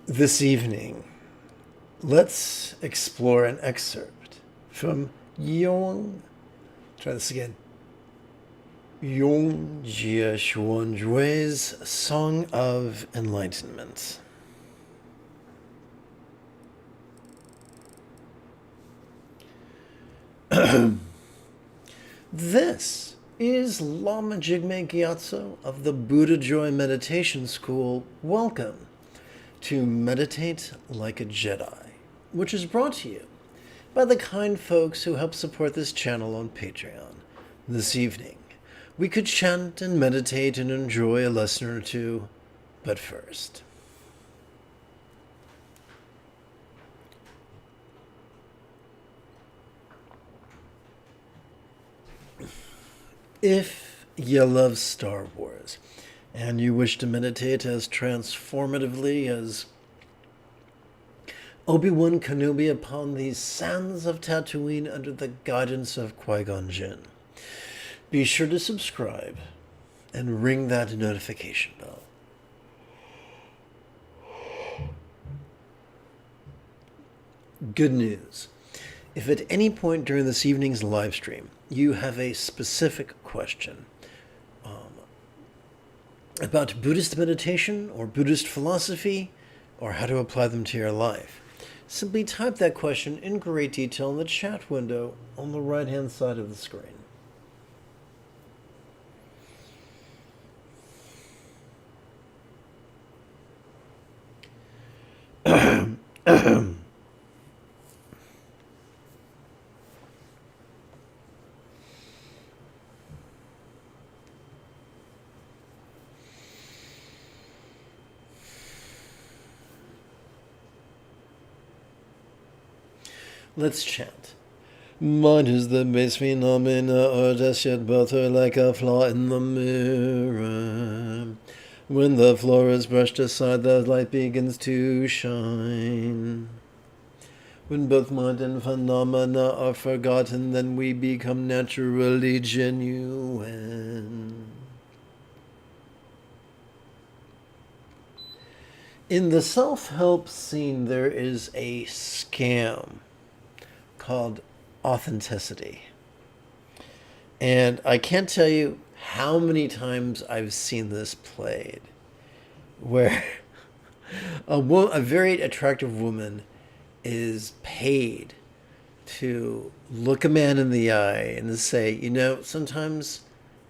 This evening, let's explore an excerpt from try this again, Jie Song of Enlightenment. This is Lama Jigme Gyatso of the Buddha Joy Meditation School. Welcome to Meditate Like a Jedi, which is brought to you by the kind folks who help support this channel on Patreon. This evening, we could chant and meditate and enjoy a lesson or two, but first. If you love Star Wars and you wish to meditate as transformatively as Obi-Wan Kenobi upon the sands of Tatooine under the guidance of Qui-Gon Jinn, be sure to subscribe and ring that notification bell. Good news. If at any point during this evening's live stream you have a specific question about Buddhist meditation or Buddhist philosophy or how to apply them to your life, simply type that question in great detail in the chat window on the right-hand side of the screen. Let's chant. Mind is the base phenomena, or just yet both are like a flaw in the mirror. When the floor is brushed aside, the light begins to shine. When both mind and phenomena are forgotten, then we become naturally genuine. In the self-help scene, there is a scam called authenticity. And I can't tell you how many times I've seen this played, where a very attractive woman is paid to look a man in the eye and to say, you know, sometimes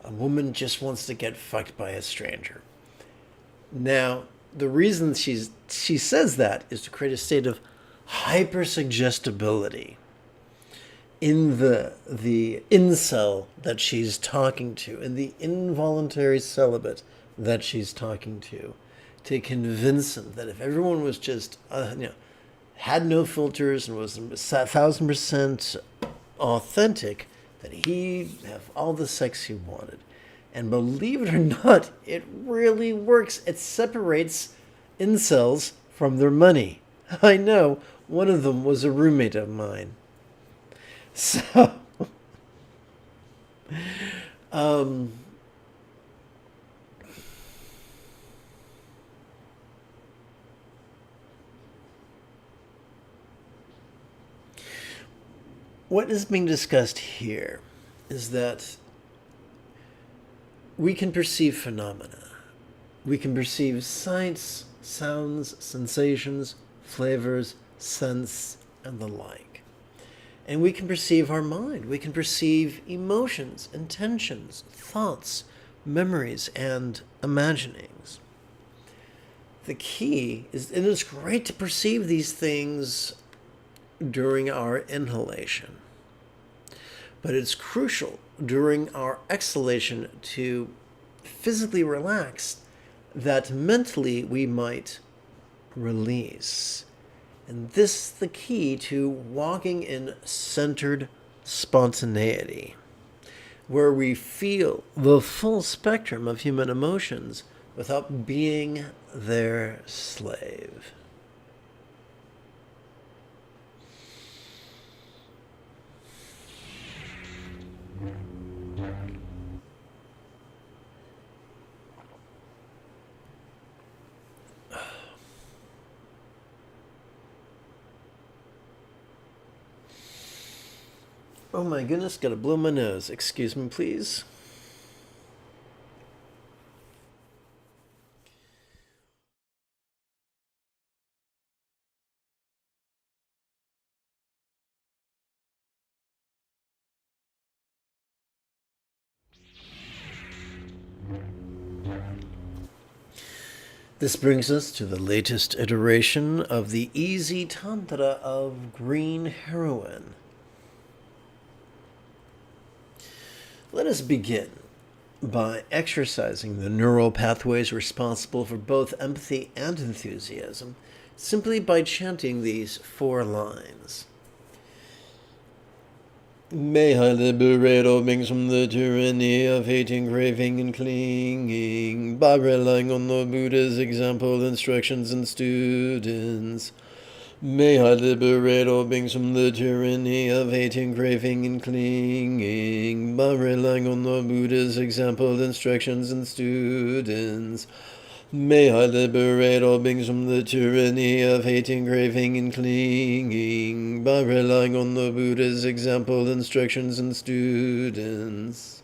a woman just wants to get fucked by a stranger. Now, the reason she says that is to create a state of hypersuggestibility in the incel that she's talking to, in the involuntary celibate that she's talking to convince him that if everyone was just, had no filters and was 1,000% authentic, that he'd have all the sex he wanted. And believe it or not, it really works. It separates incels from their money. I know, one of them was a roommate of mine. So, what is being discussed here is that we can perceive phenomena. We can perceive sights, sounds, sensations, flavors, scents, and the like. And we can perceive our mind. We can perceive emotions, intentions, thoughts, memories, and imaginings. The key is, and it's great to perceive these things during our inhalation, but it's crucial during our exhalation to physically relax, that mentally we might release. And this is the key to walking in centered spontaneity, where we feel the full spectrum of human emotions without being their slave. Oh my goodness, gotta blow my nose. Excuse me, please. This brings us to the latest iteration of the easy tantra of green heroin. Let us begin by exercising the neural pathways responsible for both empathy and enthusiasm, simply by chanting these 4 lines. May I liberate all beings from the tyranny of hating, craving, and clinging by relying on the Buddha's example, instructions, and students. May I liberate all beings from the tyranny of hating, craving, and clinging by relying on the Buddha's example, instructions, and students. May I liberate all beings from the tyranny of hating, craving, and clinging by relying on the Buddha's example, instructions, and students.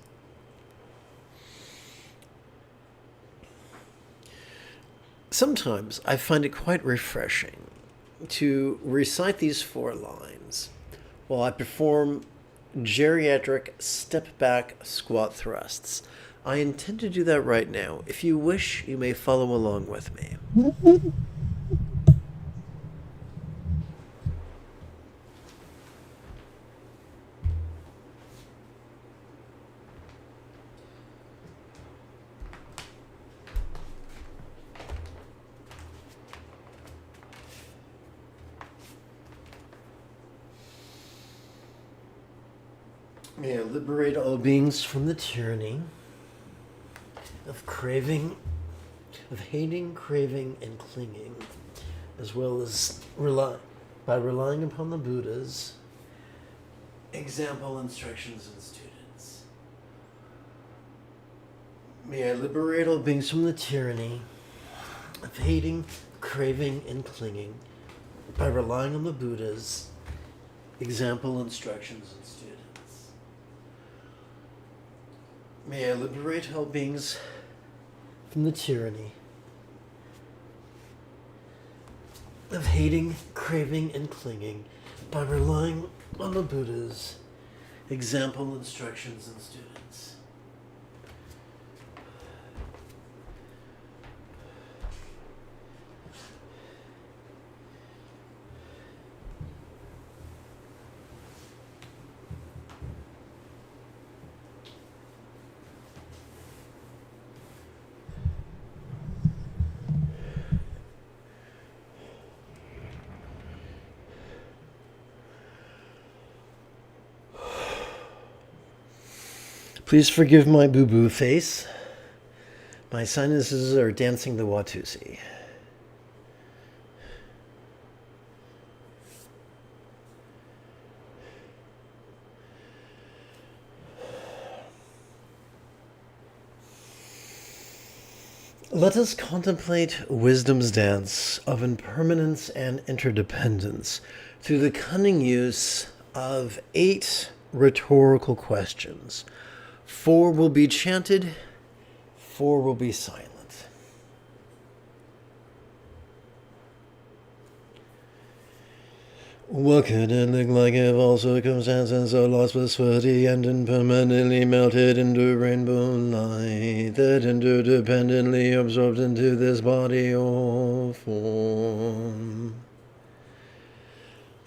Sometimes I find it quite refreshing to recite these 4 lines while I perform geriatric step-back squat thrusts. I intend to do that right now. If you wish, you may follow along with me. May I liberate all beings from the tyranny of craving, of hating, craving, and clinging, as well as by relying upon the Buddha's example, instructions, and students. May I liberate all beings from the tyranny of hating, craving, and clinging by relying on the Buddha's example, instructions, and students. May I liberate all beings from the tyranny of hating, craving, and clinging by relying on the Buddha's example, instructions, and students. Please forgive my boo-boo face. My sinuses are dancing the Watusi. Let us contemplate wisdom's dance of impermanence and interdependence through the cunning use of 8 rhetorical questions. 4 will be chanted, 4 will be silent. What could it look like if all circumstances are lost with sweaty and impermanently melted into rainbow light that interdependently absorbed into this body or form?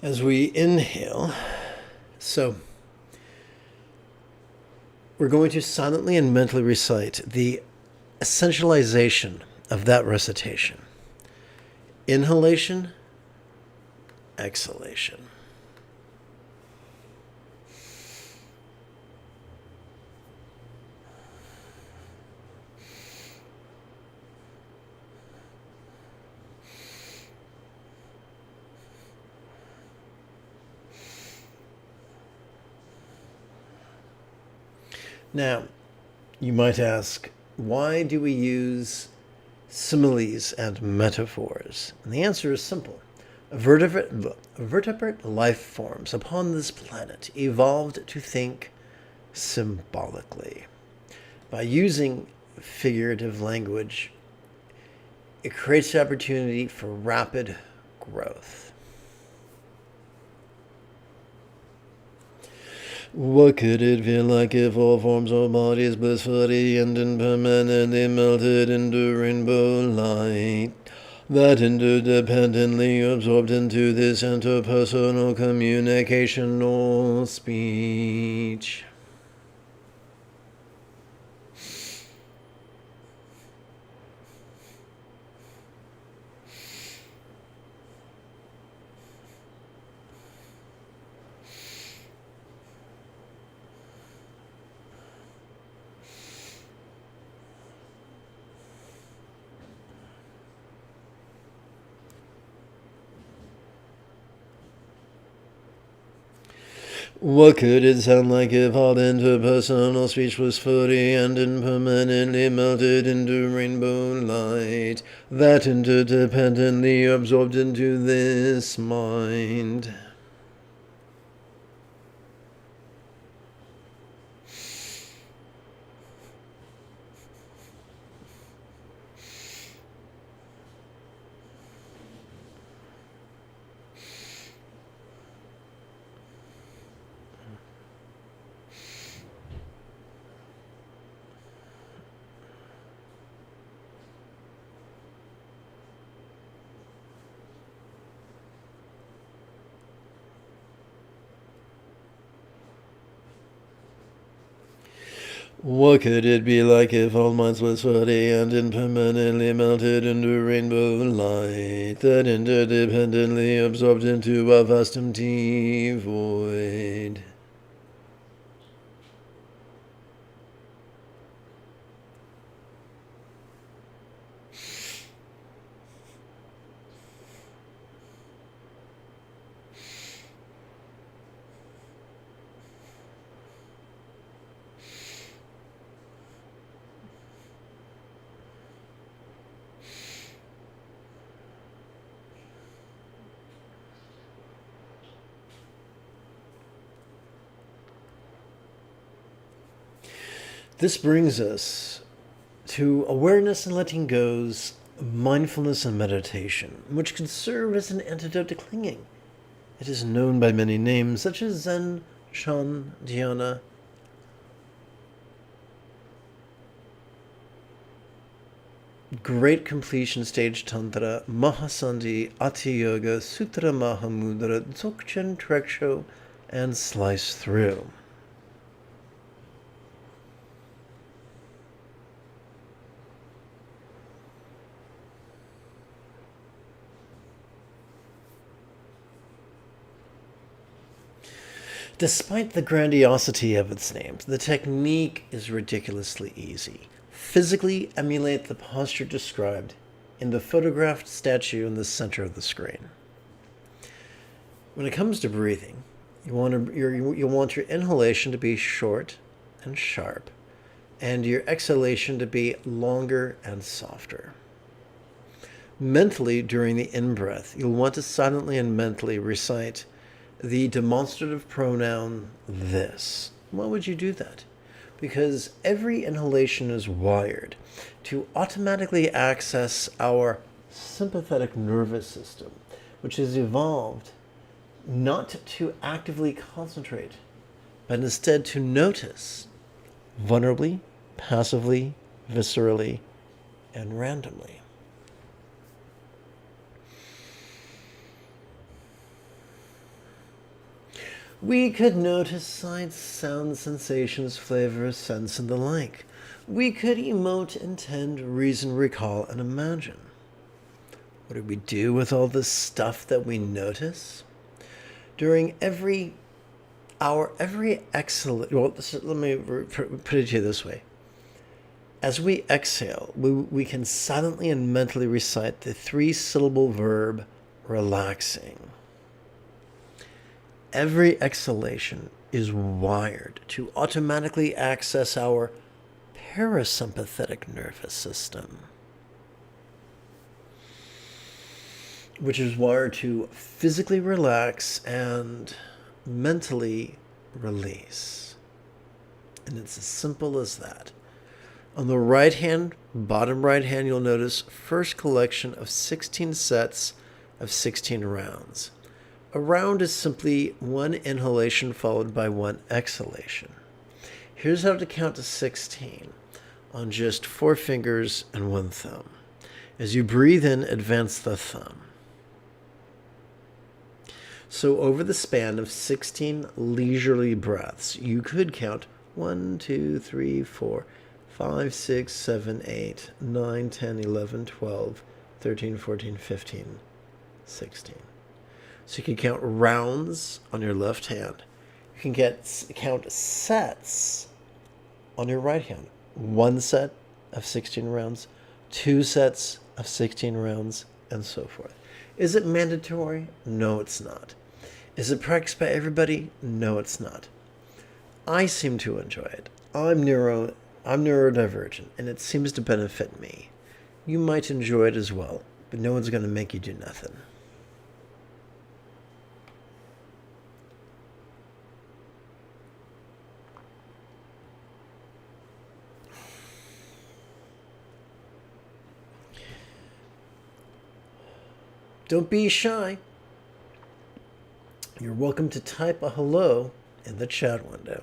As we inhale, we're going to silently and mentally recite the essentialization of that recitation. Inhalation, exhalation. Now, you might ask, why do we use similes and metaphors? And the answer is simple. Vertebrate life forms upon this planet evolved to think symbolically. By using figurative language, it creates the opportunity for rapid growth. What could it feel like if all forms of bodies blissfully and impermanently melted into rainbow light, that interdependently absorbed into this interpersonal communication or speech? What could it sound like if all interpersonal speech was fully and impermanently melted into rainbow light, that interdependently absorbed into this mind? What could it be like if all minds were sweaty and impermanently melted into rainbow light, that interdependently absorbed into a vast empty void? This brings us to awareness and letting go's mindfulness and meditation, which can serve as an antidote to clinging. It is known by many names, such as Zen, Shan, Dhyana, Great Completion Stage Tantra, Mahasandhi, Ati Yoga, Sutra Mahamudra, Dzogchen Treksho, and Slice Through. Despite the grandiosity of its names, the technique is ridiculously easy. Physically emulate the posture described in the photographed statue in the center of the screen. When it comes to breathing, you want your inhalation to be short and sharp, and your exhalation to be longer and softer. Mentally, during the in-breath, you'll want to silently and mentally recite the demonstrative pronoun this. Why would you do that? Because every inhalation is wired to automatically access our sympathetic nervous system, which has evolved not to actively concentrate, but instead to notice vulnerably, passively, viscerally, and randomly. We could notice sights, sounds, sensations, flavors, scents, and the like. We could emote, intend, reason, recall, and imagine. What do we do with all this stuff that we notice? During every hour, every exhale, well, let me put it to you this way. As we exhale, we can silently and mentally recite the 3-syllable verb, relaxing. Every exhalation is wired to automatically access our parasympathetic nervous system. which is wired to physically relax and mentally release. And it's as simple as that. On the right hand, bottom right hand, you'll notice first collection of 16 sets of 16 rounds. A round is simply one inhalation followed by one exhalation. Here's how to count to 16 on just 4 fingers and 1 thumb. As you breathe in, advance the thumb. So over the span of 16 leisurely breaths, you could count 1, 2, 3, 4, 5, 6, 7, 8, 9, 10, 11, 12, 13, 14, 15, 16. So you can count rounds on your left hand. You can count sets on your right hand. 1 set of 16 rounds, 2 sets of 16 rounds, and so forth. Is it mandatory? No, it's not. Is it practiced by everybody? No, it's not. I seem to enjoy it. I'm neurodivergent, and it seems to benefit me. You might enjoy it as well, but no one's going to make you do nothing. Don't be shy. You're welcome to type a hello in the chat window.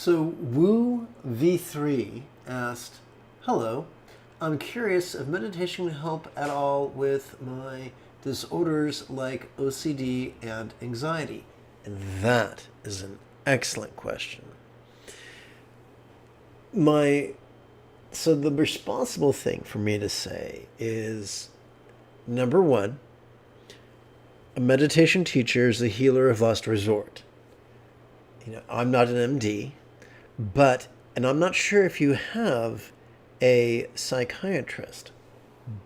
So Woo V3 asked, hello, I'm curious if meditation can help at all with my disorders like OCD and anxiety. And that is an excellent question. So the responsible thing for me to say is, number one, a meditation teacher is the healer of last resort. I'm not an MD, and I'm not sure if you have a psychiatrist,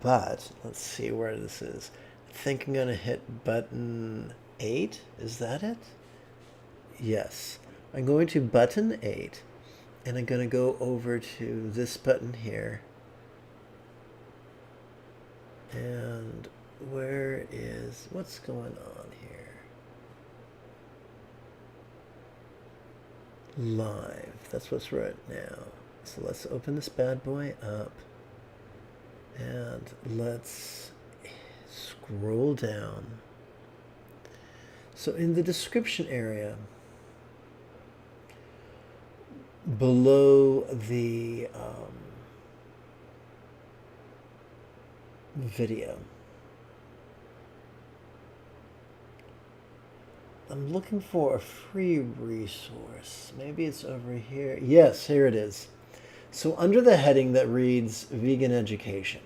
but let's see where this is. I think I'm going to hit button 8. Is that it? Yes. I'm going to button 8, and I'm going to go over to this button here. And what's going on here? Live. That's what's right now. So let's open this bad boy up. And let's scroll down. So in the description area, below the video, I'm looking for a free resource. Maybe it's over here. Yes, here it is. So under the heading that reads Vegan Education,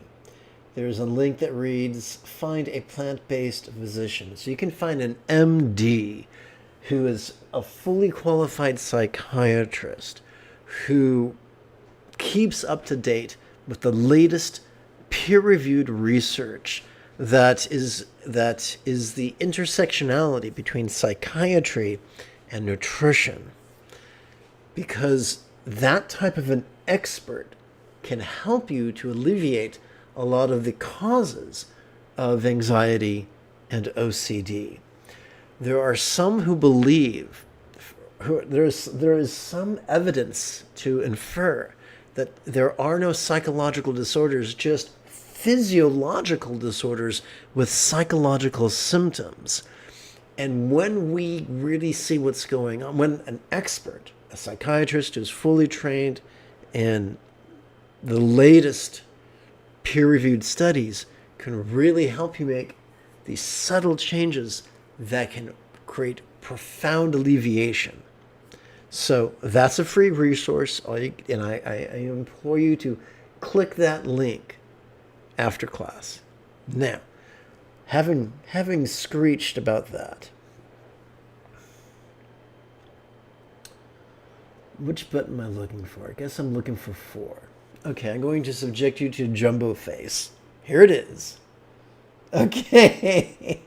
there's a link that reads Find a Plant-Based Physician. So you can find an MD who is a fully qualified psychiatrist who keeps up to date with the latest peer-reviewed research that is the intersectionality between psychiatry and nutrition. Because that type of an expert can help you to alleviate a lot of the causes of anxiety and OCD. There are some who believe, there is some evidence to infer that there are no psychological disorders, just physiological disorders with psychological symptoms. And when we really see what's going on, when an expert, a psychiatrist who's fully trained in the latest peer-reviewed studies, can really help you make these subtle changes that can create profound alleviation. So that's a free resource, and I implore you to click that link after class. Now, having screeched about that, which button am I looking for? I guess I'm looking for 4. Okay, I'm going to subject you to Jumbo Face. Here it is. Okay.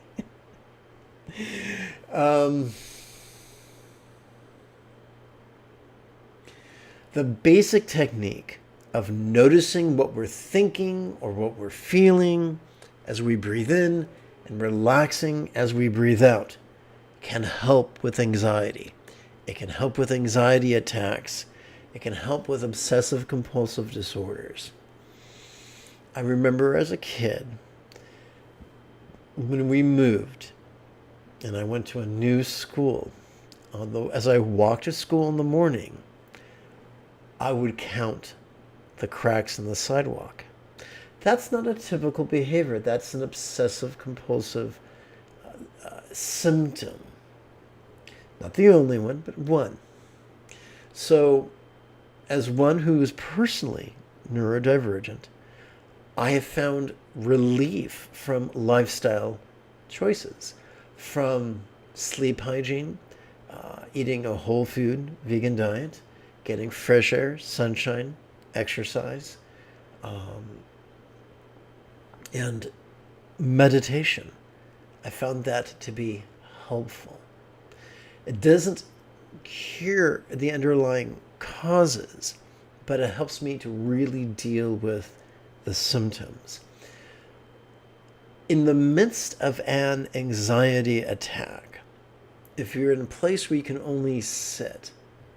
The basic technique of noticing what we're thinking or what we're feeling as we breathe in and relaxing as we breathe out can help with anxiety. It can help with anxiety attacks. It can help with obsessive compulsive disorders. I remember as a kid, when we moved and I went to a new school, although as I walked to school in the morning, I would count the cracks in the sidewalk. That's not a typical behavior. That's an obsessive compulsive symptom. Not the only one, but one. So, as one who is personally neurodivergent, I have found relief from lifestyle choices, from sleep hygiene, eating a whole food vegan diet, getting fresh air, sunshine, exercise, and meditation. I found that to be helpful. It doesn't cure the underlying causes, but it helps me to really deal with the symptoms. In the midst of an anxiety attack, if you're in a place where you can only sit,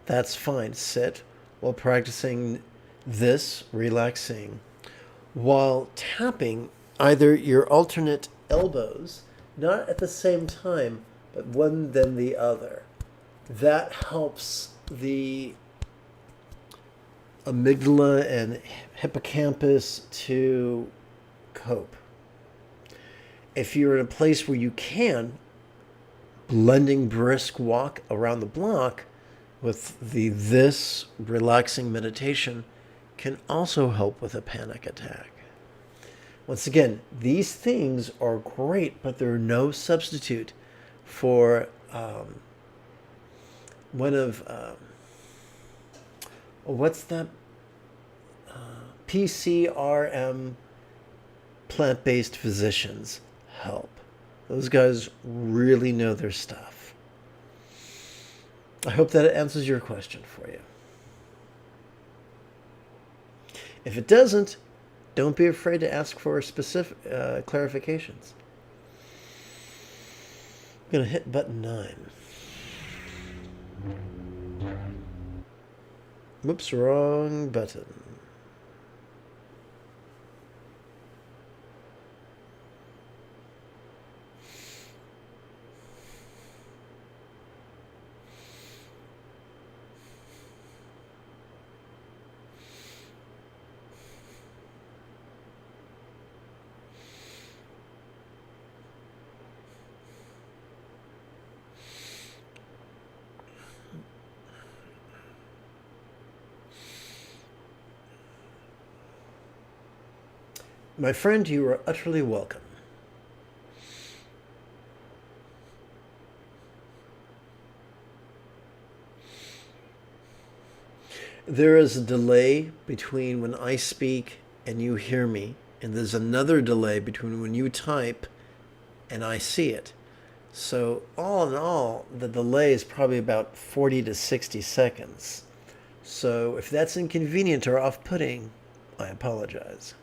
that's fine. Sit while practicing this, relaxing, while tapping either your alternate elbows, not at the same time, but one then the other. That helps the amygdala and hippocampus to cope. If you're in a place where you can, blending brisk walk around the block with this relaxing meditation can also help with a panic attack. Once again, these things are great, but they're no substitute for one of what's that? PCRM, plant-based physicians help. Those guys really know their stuff. I hope that answers your question for you. If it doesn't, don't be afraid to ask for specific clarifications. I'm going to hit button 9. Whoops, wrong button. My friend, you are utterly welcome. There is a delay between when I speak and you hear me, and there's another delay between when you type and I see it. So all in all, the delay is probably about 40 to 60 seconds. So if that's inconvenient or off-putting, I apologize.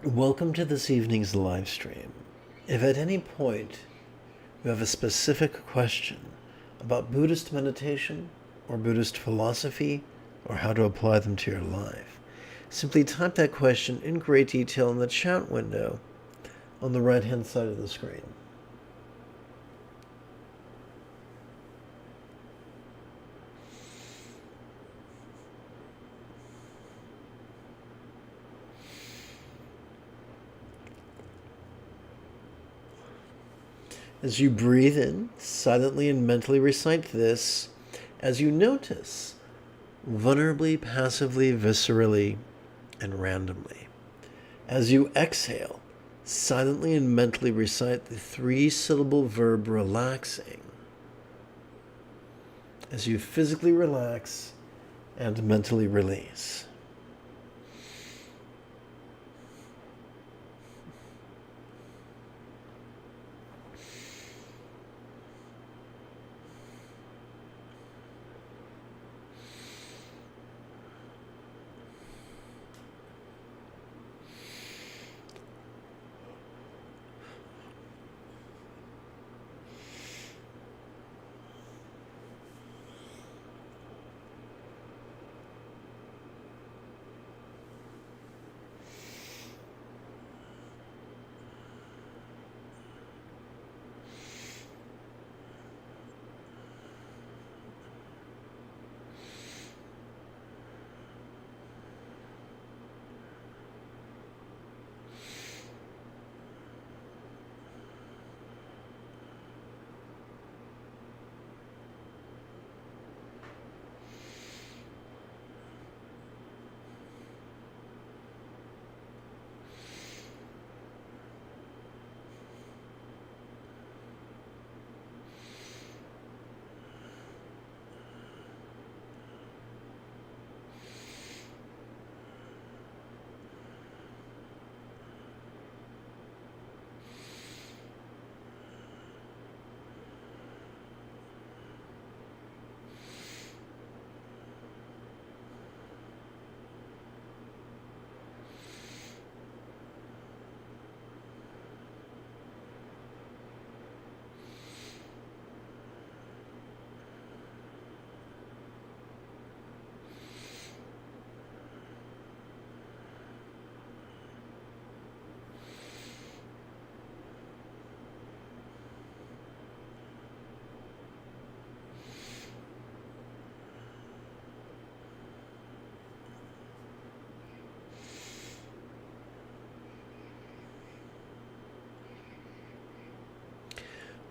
Welcome to this evening's live stream. If at any point you have a specific question about Buddhist meditation or Buddhist philosophy or how to apply them to your life, simply type that question in great detail in the chat window on the right-hand side of the screen. As you breathe in, silently and mentally recite this as you notice, vulnerably, passively, viscerally, and randomly. As you exhale, silently and mentally recite the 3-syllable verb relaxing. As you physically relax and mentally release.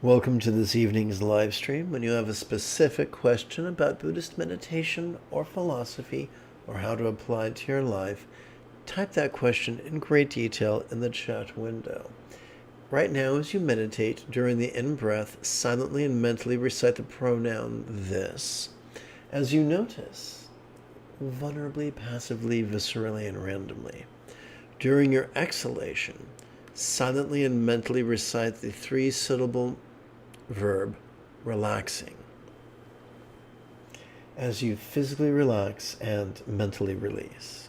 Welcome to this evening's live stream. When you have a specific question about Buddhist meditation or philosophy or how to apply it to your life, type that question in great detail in the chat window. Right now, as you meditate, during the in-breath, silently and mentally recite the pronoun this. As you notice, vulnerably, passively, viscerally, and randomly. During your exhalation, silently and mentally recite the 3-syllable verb relaxing as you physically relax and mentally release.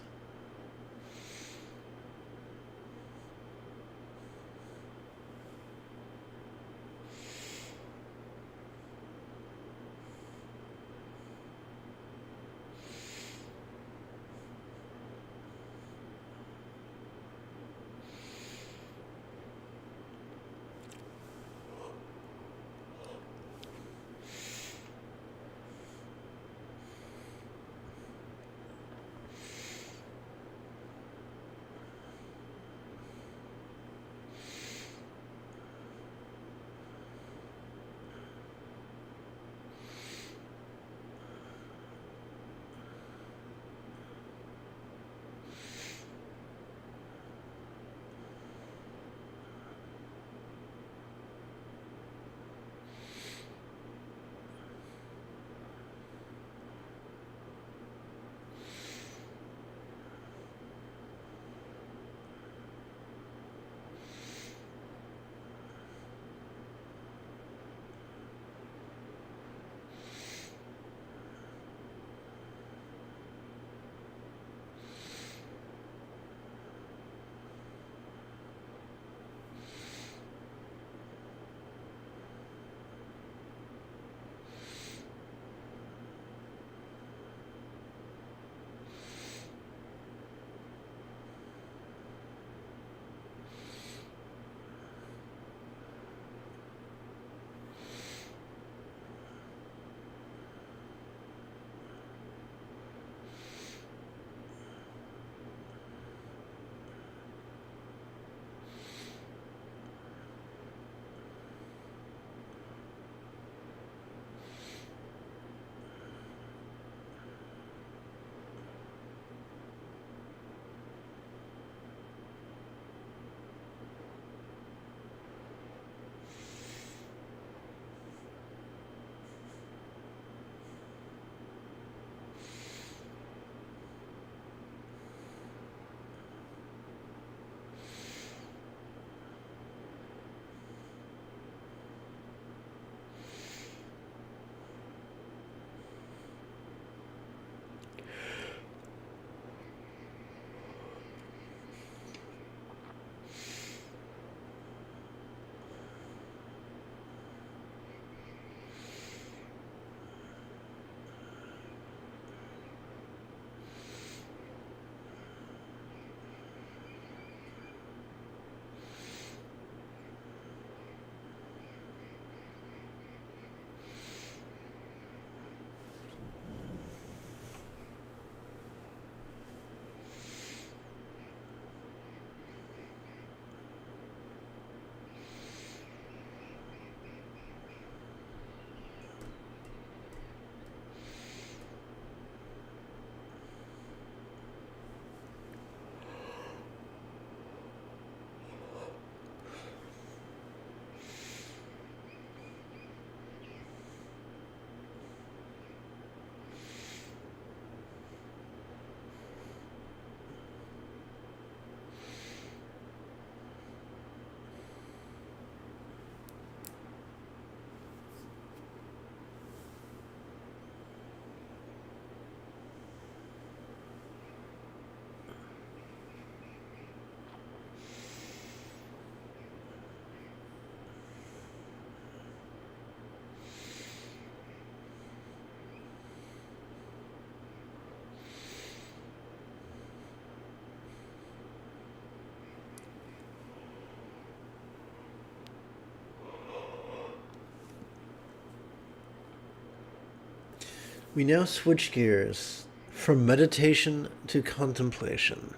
We now switch gears from meditation to contemplation.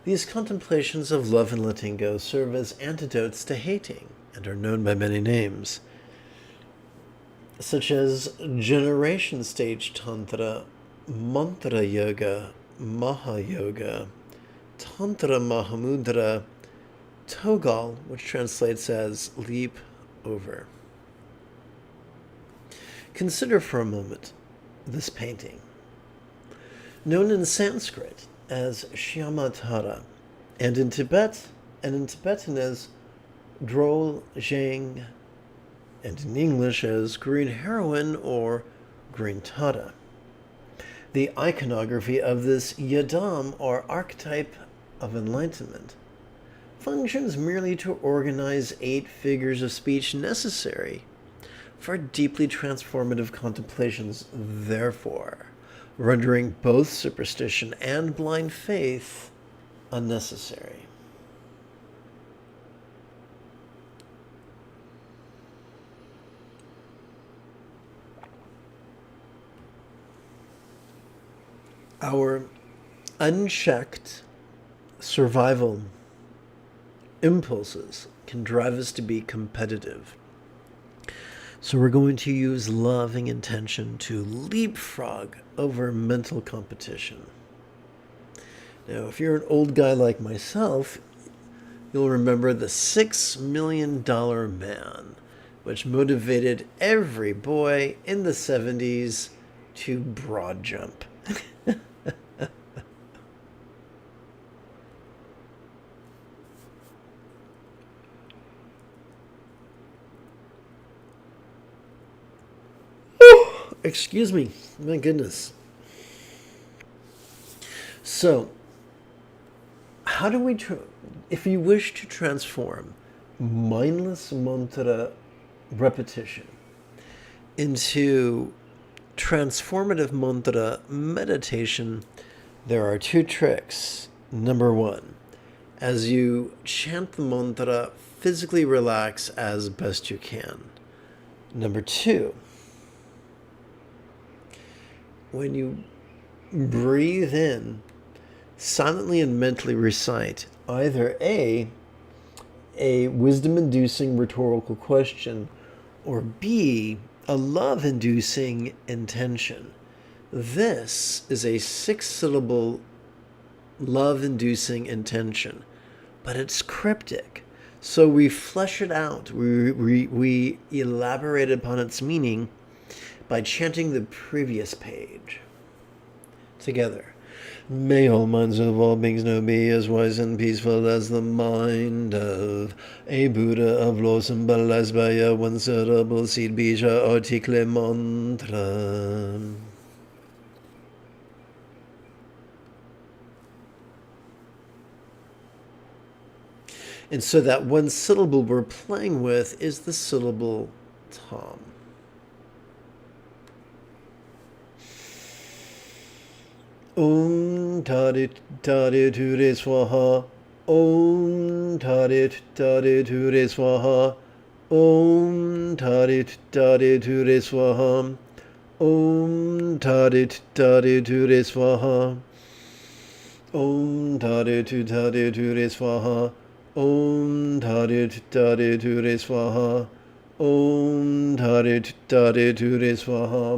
These contemplations of love and letting go serve as antidotes to hating and are known by many names, such as generation stage tantra, mantra yoga, mahayoga, tantra mahamudra, togal, which translates as leap over. Consider for a moment this painting. Known in Sanskrit as Shyamatara, and in Tibetan as Drol Zhang, and in English as Green Heroine or Green Tata. The iconography of this yadam, or archetype of enlightenment, functions merely to organize 8 figures of speech necessary for deeply transformative contemplations, therefore rendering both superstition and blind faith unnecessary. Our unchecked survival impulses can drive us to be competitive. So we're going to use loving intention to leapfrog over mental competition. Now, if you're an old guy like myself, you'll remember the $6 Million Man, which motivated every boy in the 70s to broad jump. Excuse me, my goodness. So, how do we, if you wish to transform mindless mantra repetition into transformative mantra meditation, there are 2 tricks. Number 1, as you chant the mantra, physically relax as best you can. Number 2, when you breathe in, silently and mentally recite either A, wisdom-inducing rhetorical question, or B, a love-inducing intention. This is a 6-syllable love-inducing intention, but it's cryptic. So we flesh it out. We elaborate upon its meaning by chanting the previous page. Together. May all minds of all beings know be as wise and peaceful as the mind of a Buddha of blossom blessed by a one syllable seed bija article mantra. And so that one syllable we're playing with is the syllable Tom. Tarit tarit ture swaha. Tarit tarit ture swaha. Tarit tarit ture swaha. Tarit tarit ture swaha. Tarit tarit ture swaha. Tarit tarit ture swaha. Tarit tarit ture swaha.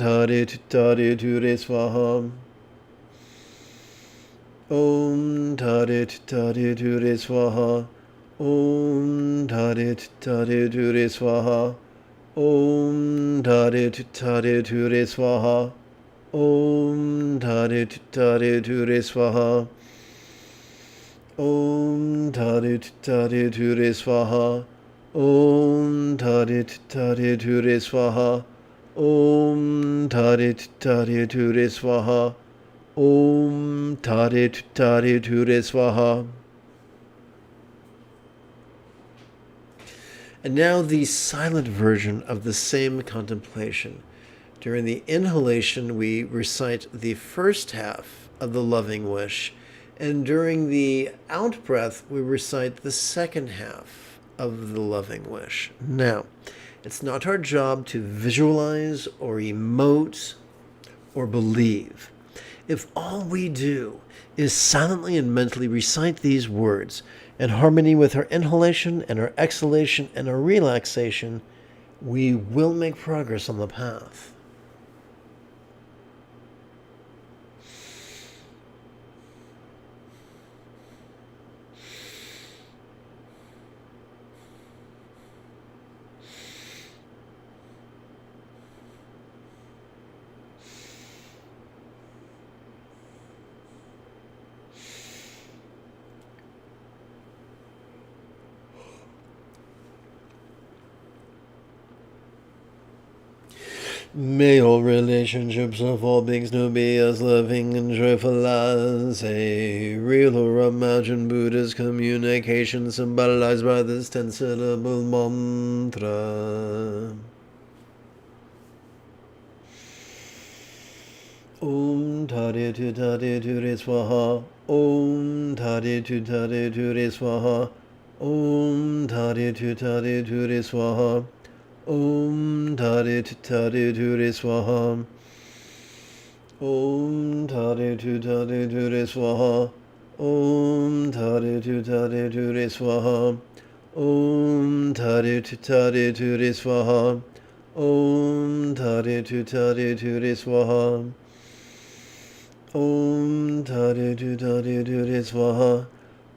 Tarit tarit ture swaha. Tarit tarit ture swaha. Tarit tarit ture swaha. Tarit tarit ture swaha. Tarit tarit ture swaha. Tarit tarit ture swaha. Tarit tarit ture swaha. Tarit tarit ture swaha. Tarit tarit ture swaha. And now the silent version of the same contemplation. During the inhalation, we recite the first half of the loving wish, and during the out-breath, we recite the second half of the loving wish. Now, It's not our job to visualize or emote or believe. If all we do is silently and mentally recite these words in harmony with our inhalation and our exhalation and our relaxation, we will make progress on the path. May all relationships of all beings know me as loving and joyful as a real or imagined Buddhist communication symbolized by this 10-syllable mantra. Om Tade Tu Tade Tu Re Swaha. Om Tade Tu Tade Tu Re Swaha. Om Tade Tu Tade Tu Re Swaha. Om Tade Tu Tade Tu Re Swaha. Om Tade Tu Tade Tu Re Swaha. Om Tade Tu Tade Tu Re Swaha. Om Tade Tu Tade Tu Re Swaha. Om Tade Tu Tade Tu Re Swaha. Om Tade Tu Tade Tu Re Swaha.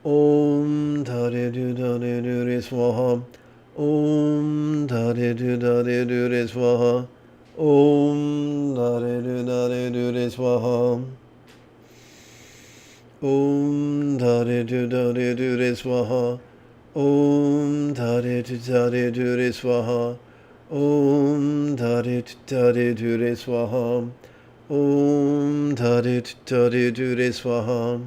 Om Tade Tu Tade Tu Re Swaha. Om Tade Tu Tade Tu Re Swaha. Om Tade Tu Tade Tu Re Swaha. Om Tade Tu Tade Tu Re Swaha. Om Tade Tu Tade Tu Re Swaha. Om Tade Tu Tade Tu Re Swaha. Om Tade Tu Tade Tu Re Swaha.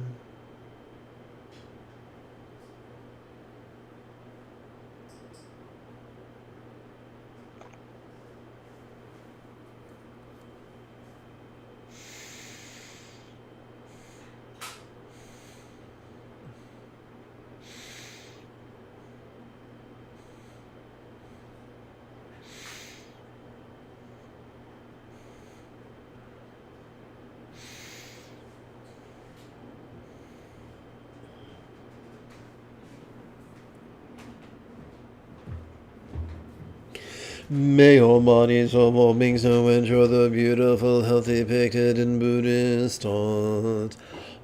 May all bodies of all beings know and enjoy the beautiful health depicted in Buddhist thought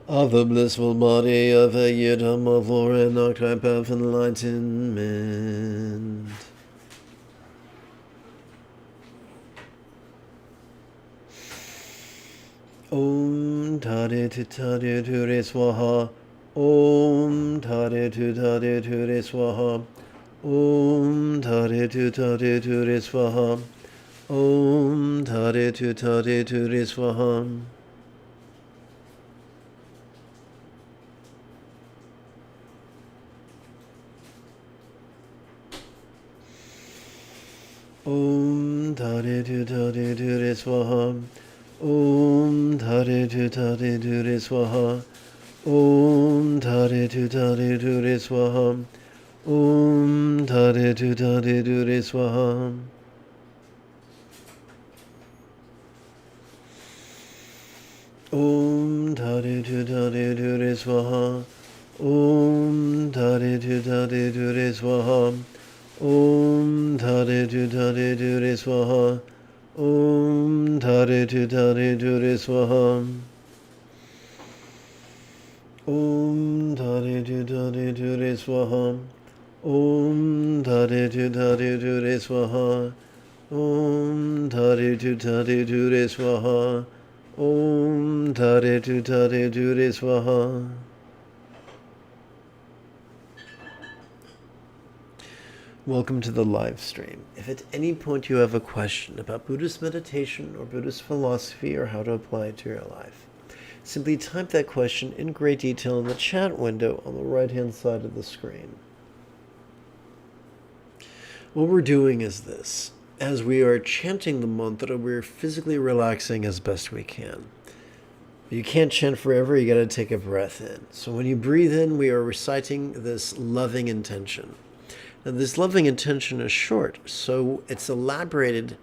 of the blissful body of a yidam of lore and archetype of enlightenment. Om Tade Tu Tade Tu Re Swaha. Om Tade Tu Tade Tu Re Swaha. Om Tade Tu Tade Tu Re Swaha. Om Tade Tu Tade Tu Re Swaha. Om Tade Tu Tade Tu Re Swaha. Om Tade Tu Tade Tu Re Swaha. Om Tade Tu Tade Tu Re Swaha. Om Tade Tu Tade Tu Re Swaha. Om Tade Tu Tade Tu Re Swaha. Om Tade Tu Tade Tu Re Swaha. Om Tade Tu Tade Tu Re Swaha. Om Tade Tu Tade Tu Re Swaha. Om Tade Tu Tade Tu Re Swaha. Om Tade Tu Tade Tu Re Swaha. Om Tade Tu Tade Tu Re Swaha. Om Tade Tu Tade Tu Re Swaha. Welcome to the live stream. If at any point you have a question about Buddhist meditation or Buddhist philosophy or how to apply it to your life, simply type that question in great detail in the chat window on the right-hand side of the screen. What we're doing is this. As we are chanting the mantra, we're physically relaxing as best we can. You can't chant forever, you gotta take a breath in. So when you breathe in, we are reciting this loving intention. Now, this loving intention is short, so it's elaborated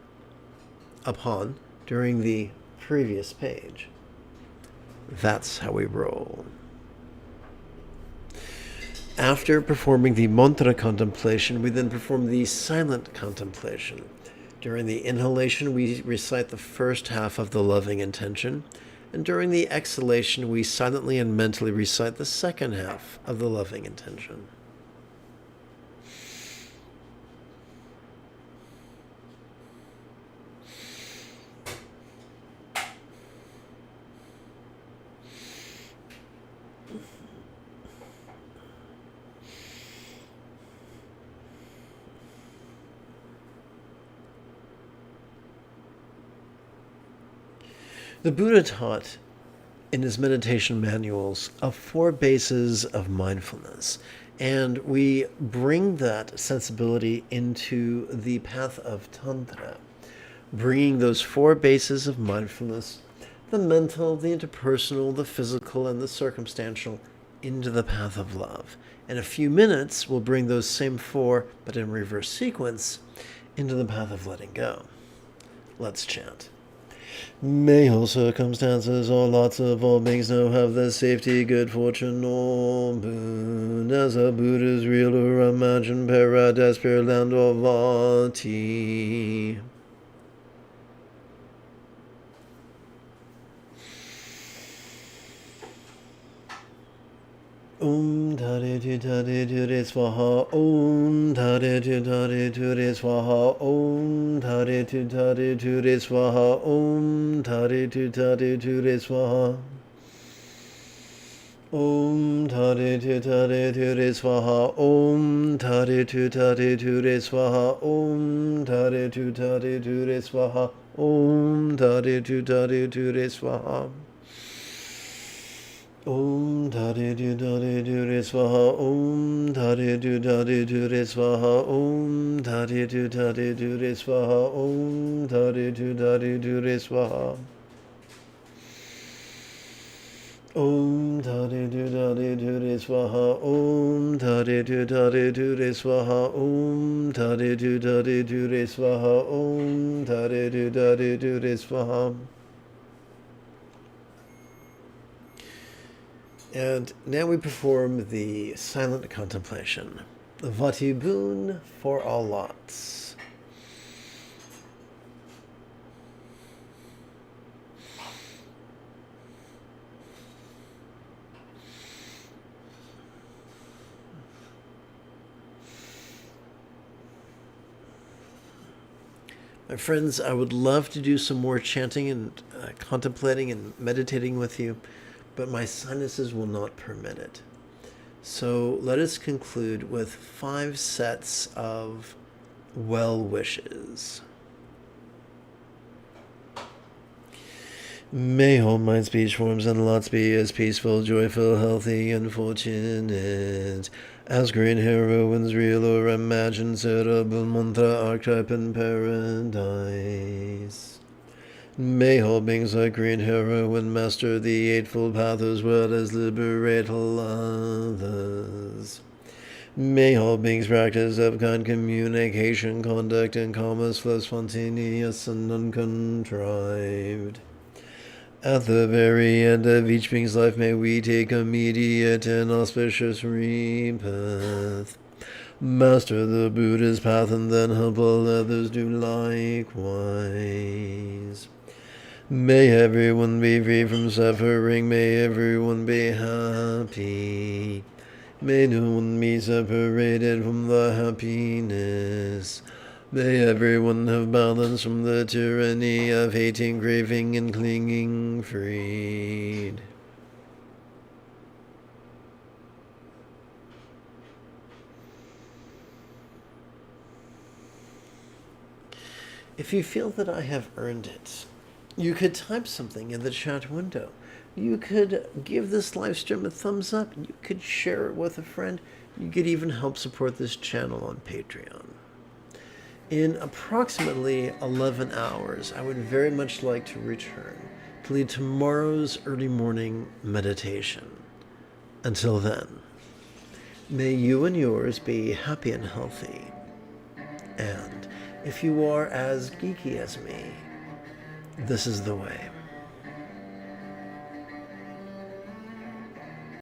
upon during the previous page. That's how we roll. After performing the mantra contemplation, we then perform the silent contemplation. During the inhalation, we recite the first half of the loving intention, and during the exhalation, we silently and mentally recite the second half of the loving intention. The Buddha taught in his meditation manuals of 4 bases of mindfulness, and we bring that sensibility into the path of Tantra, bringing those 4 bases of mindfulness, the mental, the interpersonal, the physical, and the circumstantial, into the path of love. In a few minutes, we'll bring those same 4, but in reverse sequence, into the path of letting go. Let's chant. May all circumstances, all lots of all beings now have the safety, good fortune, or boon, as a Buddha's real or imagined paradise, pure land or vati. Tare tu tare tu re swaha. Tare tu tare tu re swaha. Tare tu tare tu re swaha. Tare tu tare tu re swaha. Tare tu tare tu re swaha. Tare tu tare tu re swaha. Tare tu tare tu re swaha. Tare tu tare tu re swaha. Tare tu tare tu re swaha. Tare tu tare tu re swaha. Tare tu tare tu re swaha. Tare tu tare tu re swaha. Tare tu tare tu re swaha. Tare tu tare tu re swaha. Tare tu tare tu re swaha. Tare tu tare tu re swaha. And now we perform the silent contemplation, the Vati boon for all lots. My friends, I would love to do some more chanting and contemplating and meditating with you, but my sinuses will not permit it. So let us conclude with 5 sets of well wishes. May all mind, speech, forms, and lots be as peaceful, joyful, healthy, and fortunate as great heroines, real or imagined, cerebral mantra archetype in paradise. May all beings like great heroine master the Eightfold Path as well as liberate others. May all beings practice of kind communication, conduct, and commerce flow spontaneous and uncontrived. At the very end of each being's life, may we take immediate and auspicious rebirth. Master the Buddha's path and then help all others do likewise. May everyone be free from suffering. May everyone be happy. May no one be separated from the happiness. May everyone have balance from the tyranny of hating, craving, and clinging freed. If you feel that I have earned it, you could type something in the chat window. You could give this live stream a thumbs up. You could share it with a friend. You could even help support this channel on Patreon. In approximately 11 hours, I would very much like to return to lead tomorrow's early morning meditation. Until then, May you and yours be happy and healthy. And if you are as geeky as me, this is the way.